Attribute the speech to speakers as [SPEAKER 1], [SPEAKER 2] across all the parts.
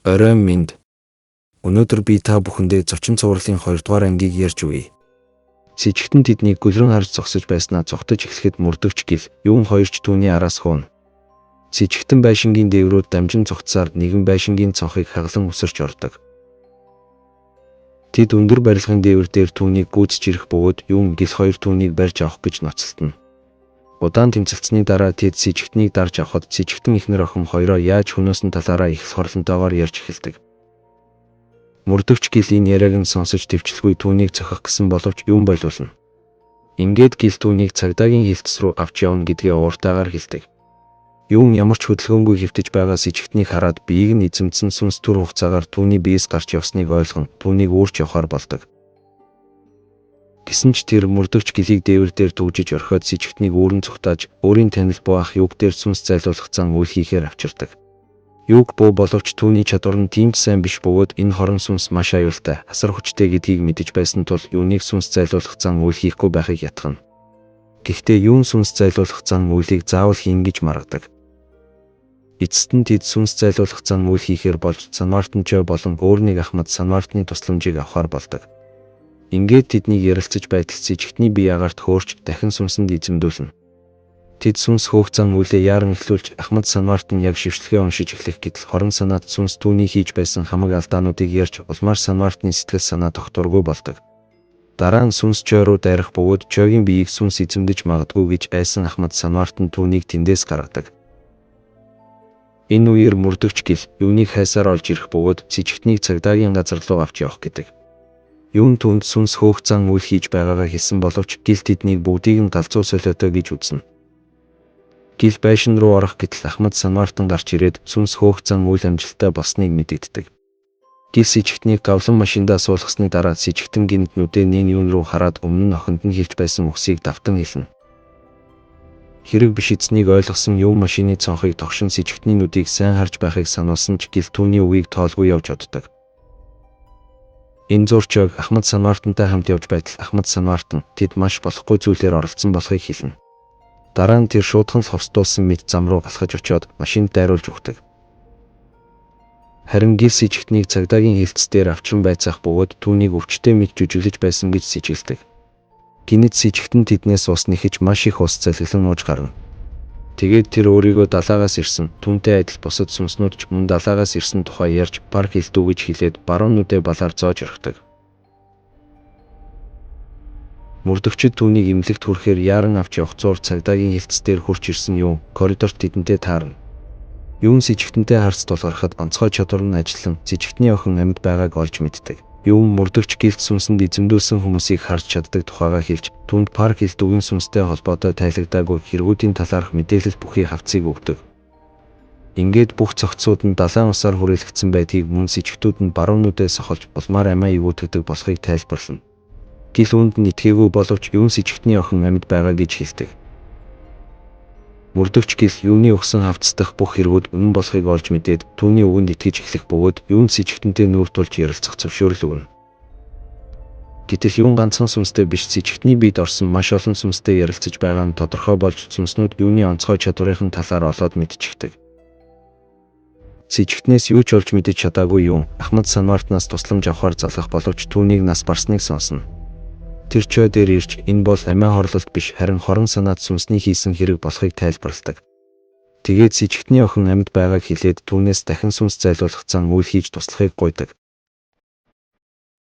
[SPEAKER 1] Орой минь. Өнөөдөр би та бүхэндээ зочин цувралын 2 дугаар ангийг ярьж өгье. Сэжигтэн тэднийг гөлрөн харж зогсож байснаа зогтож эхлэхэд мөрдөгч гэл юун хоёрч түүний араас хууна. Сэжигтэн байшингийн дээврүүд дамжин цогтсаар нэгэн байшингийн цонхыг хаглан өсөрч ордог. Тэд өндөр барилгын дээвэр дээр түүнийг гүйцэж ирэх бөгөөд юун гэл хоёр түүнийг барьж авах гэж ноцтолно. Удаан тэмцэлцсэний дараа тэд сэжигтнийг дарж авахд сэжигтэн эхнэр охин хоёроо яаж хөнөөсөн талаараа их хорлонтойгоор ярьж эхэлдэг. Мөрдөгч гэл энэ яриаг нь сонсож төвчлгүй түүнийг цохих гэсэн боловч юун болиулна. Ингээд гэл түүнийг цагдаагийн хилтс рүү авч явна гэдгээ ууртайгаар хэлдэг. Юун ямар ч хөдөлгөөнгүй хэвтэж байгаа сэжигтнийг хараад биеийг нь эзэмдсэн сүнс түр хугацаагаар түүний биес гарч явсныг ойлгон түүнийг өөрч явахаар болдог. Гэсэн ч тэр мөрдөгч гэлийг дээвэр дээр төвжиж орхиод сэжигтнийг өөрөн цугтааж өөрийн танил буах юг дээр сүнс зайлуулах зан үйл хийхээр авчирдаг. Юг буу боловч түүний чадвар нь тийм ч сайн биш бөгөөд энэ хорон сүнс маш аюултай, асар хүчтэй гэдгийг мэдэж байсан тул юуныг сүнс зайлуулах зан үйл хийхгүй байхыг ятгана. Гэхдээ юун сүнс зайлуулах зан үйлийг заавал хийн гэж маргадаг. Эцэст нь тэд сүнс зайлуулах зан үйл хийхээр болж Санмартан Жой болон өөр нэг Ахмад Санмартны тусламжийг авахар болдог. Ингээд тэднийг ярилцаж байтал сэжигтний бие агаарт хөөрч дахин сүнсэнд эзэмдүүлнэ. Тэд сүнс хөөх зан үйлээ яаран эхлүүлж Ахмад Санмартан яг шившлэгээ уншиж эхлэх гэтэл хорон санаат сүнс түүний хийж байсан хамаг алдаануудыг ярьж улмаар Санмартны сэтгэл санаа тогтворгүй болдог. Дараа нь сүнс Жой руу дайрах бөгөөд Жойгийн биеийг сүнс эзэмдэж магадгүй гэж айсан Ахмад Санмартан түүнийг тэндээс гаргадаг. Энэ үеэр мөрдөгч гэл юуныг хайсаар олж ирэх бөгөөд сэжигтнийг цагдаагийн газар руу авч явах гэдэг. Юун түнд сүнс хөөх зан үйл хийж байгаагаа хэлсэн боловч гэл тэднийг бүгдийг нь галзуу солиотой гэж үзнэ. Гэл байшин руу орох гэтэл Ахмад Санмартан гарч ирээд сүнс хөөх зан үйл амжилттай болсныг мэдэгддэг. Гэл сэжигтнийг гавлан машиндаа суулгасны дараа сэжигтэн гинт нүдээ нэг юун руу хараад өмнө нь охинд нь хэлж байсан үгсийг давтан хэлнэ. Хэрэг биш эзнийг ойлгосон юун машины цонхыг тогшин сэжигтний нүдийг сайн харж байхыг сануулсан ч гэл түүний үгийг тоолгүй явж оддог. Энэ зурчог Ахмад Санмартантай хамт явж байтал Ахмад Санмартан тэд маш болохгүй зүйлээр оролцсон болохыг хэлнэ. Дараа нь тэр шуудхан л ховсдуулсан мэт зам руу алхаж очиод машинд дайруулж өгдөг. Харин гэл сэжигтнийг цагдаагийн хилтс дээр авчран байцаах бөгөөд түүнийг өвчтэй мэт жүжиглэж байсан гэж сэжиглдэг. Гинэд сэжигтэн тэднээс ус нэхэж маш их ус залхилан ууж гарна. Тэгээд тэр өөрийгөө далаагаас ирсэн түүнтэй адил бусад сүнснүүд ч мөн далаагаас ирсэн тухай ярьж бар хэлдүү гэж хэлээд баруун нүдээ балаар зоож орхидог. Мөрдөгчд түүнийг эмнэлэгт хүрэхээр яаран авч явах зуур цагдаагийн хилтс дээр хурч ирсэн юм коридорт тэдэнтэй таарна. Юун сэжигтэнтэй харц тулгархад онцгой чадвар нь ажиллан сэжигтний охин амьд байгааг олж мэддэг. Юун мөрдөгч гэлт сүнсэнд эзэмдүүлсэн хүмүүсийг харж чаддаг тухайгаа хэлж түнд парк хэлдүүгийн сүнстэй холбоотой тайлагдаагүй хэрэгүүдийн талаарх мэдээлэл бүхий хавцыг өгдөг. Ингээд бүх цогцсууд нь далайн усаар хүрээлэгдсэн байдгийг мөн сэжигтүүд нь баруун нүдээ сохолж булмаар амиа ивүүлдэг болохыг тайлбарлана. Гэл үүнд нь итгээгүй боловч юун сэжигтний охин амьд байгаа гэж хэлдэг. Мөрдөгч гэл юуны өгсөн хавцдах бүх хэрэгүүд үнэн болохыг олж мэдээд түүний үгэнд итгэж эхлэх бөгөөд юун сэжигтэнтэй нүүртүүлж ярилцах зөвшөөрөл өгнө. Гэтэл юун ганцхан сүнстэй биш сэжигтний биед орсон маш олон сүнстэй ярилцаж байгаа нь тодорхой болж сүнснүүд юуны онцгой чадварын талаар олоод мэдчихдэг. Сэжигтнээс юу ч олж мэдэж чадаагүй юун Ахмад Санмартанаас тусламж авахар залгах боловч түүнийг нас барсныг сонсно. Тэр Жой дээр ирж энэ бол амиа хорлолт биш харин хорон санаат сүнсний хийсэн хэрэг болохыг тайлбарладаг. Тэгээд сэжигтний охин амьд байгааг хэлээд түүнээс дахин сүнс зайлуулах зан үйл хийж туслахыг гуйдаг.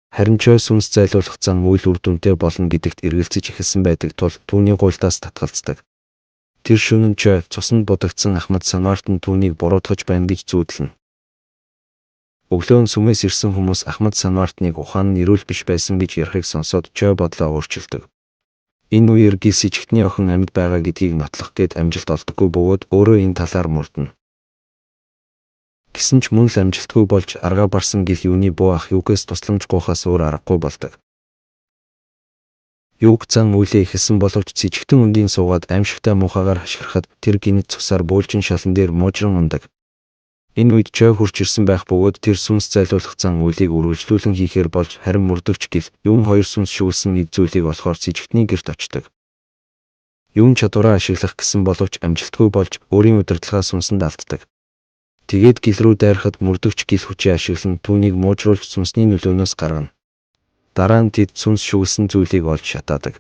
[SPEAKER 1] Харин Жой сүнс зайлуулах зан үйл үр дүнтэй болно гэдэгт эргэлзэж эхэлсэн байдаг тул түүний гуйлтаас татгалздаг. Тэр шөнө нь Жой цуснд будагдсан Ахмад Санмартан түүнийг буруутгаж байна гэж зүйдлэнэ. Өглөө нь сүмээс ирсэн хүмүүс Ахмад Санмартныг ухаан нь эрүүл биш байсан гэж ярихыг сонсоод Жой бодлоо өөрчилдөг. Энэ үеэр гэл сэжигтний охин амьд байгаа гэдгийг нотлох гээд амжилт олдоггүй бөгөөд өөрөө энэ талаар мөрдөнө. Гэсэн ч мөн л амжилтгүй болж аргаа барсан гэл юуны буу ах югээс тусламж гуйхаас өөр аргагүй болдог. Юг зан үйлээ ихэлсэн боловч сэжигтэн өндийн суугаад аимшигтай муухайгаар хашгирахад тэр гинэд цусаар бөөлжин шалан дээр муужран ундаг. Энэ үед Жой хурж ирсэн байх бөгөөд тэр сүнс зайлуулах зан үйлийг үргэлжлүүлэн хийхээр болж харин мөрдөгч гэл юун хоёр сүнс шүүлсэн нэг зүйлийг олохоор сэжигтний гэрт очдог. Юун чадвараа ашиглах гэсэн боловч амжилтгүй болж өөрийн удирдлагаа сүнсэнд алддаг. Тэгээд гил рүү дайрахад мөрдөгч гил хүчээ ашиглан түүнийг муужруулж сүнсний нөлөөнөөс гаргана. Дараа нь тэд сүнс шүглсэн зүйлийг олж шатаадаг.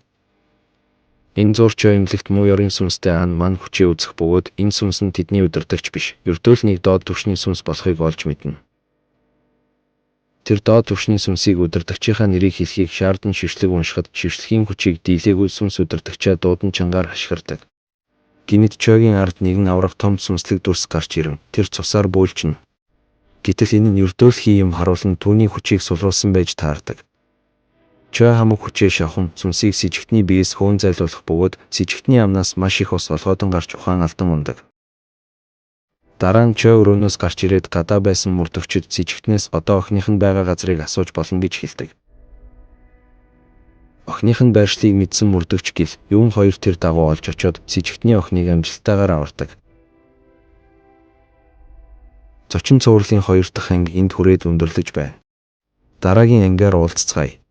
[SPEAKER 1] Энэ зурч эмнэлэгт муу ёрын сүнстэй ан ман хүчээ үзэх бөгөөд энэ сүнс нь тэдний удирдагч биш, ердөө л нэг доод түвшний сүнс болохыг олж мэднэ. Тэр доод түвшний сүнсийг удирдагчийнхаа нэрийг хэлхийг шаардан шившлэг уншихад шившлэгийн хүчийг дийлээгүй сүнс удирдагчаа дуудан чангаар хашгирдаг. Гинэд Чойгийн ард нэгэн аврах том сүнслэг дүрс гарч ирэн тэр цусаар бөөлжнө. Гэтэл энэ нь ердөөлхий юм харуулан түүний хүчийг сулруулсан байж таардаг. Чой хамаг хүчээ шавхан сүнсийг с ижигтний биеэс хөөн зайлуулах бөгөөд с ижигтний амнаас маш их ус олгоодон гарч ухаан алдан ундаг. Дараа нь Чой өрөөнөөс гарч ирээд гадаа байсан мөрдөгчд с ижигтнээс одоо охиных нь байгаа газрыг асууж болно гэж хэлдэг. Охиных нь байршлыг мэдсэн мөрдөгч гил юун хоёр тэр дагуу олж очоод с ижигтний охиныг амжилттайгаар авардаг. Зочин цувралын 2 дахь анги энд хүрээд өндөрлөж байна. Дараагийн ангиар уулзцгаая.